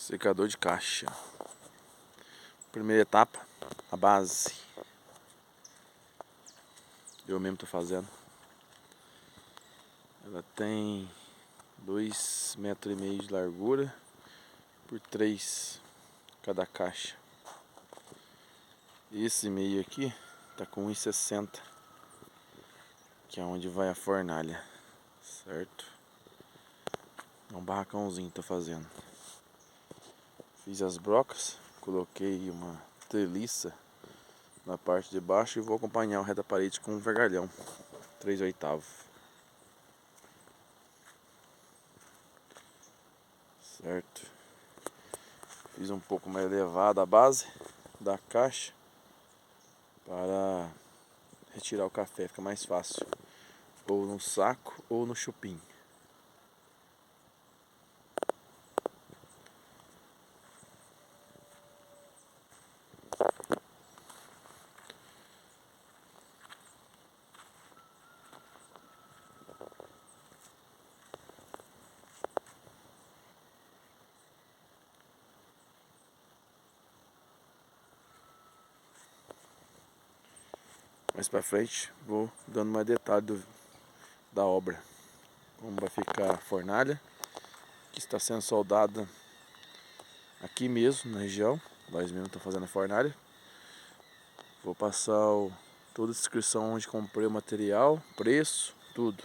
Secador de caixa. Primeira etapa, a base. Eu mesmo tô fazendo. Ela tem 2,5 metros de largura por 3 cada caixa. Esse meio aqui tá com 1,60, que é onde vai a fornalha, certo? É um barracãozinho que tô fazendo. Fiz as brocas, coloquei uma treliça na parte de baixo e vou acompanhar o resto da parede com um vergalhão 3/8. Certo? Fiz um pouco mais elevada a base da caixa para retirar o café, fica mais fácil, ou no saco ou no chupim. Mais pra frente vou dando mais detalhe da obra, como vai ficar a fornalha, que está sendo soldada aqui mesmo na região. Nós mesmos estamos fazendo a fornalha. Vou passar toda a descrição onde comprei o material, preço, tudo.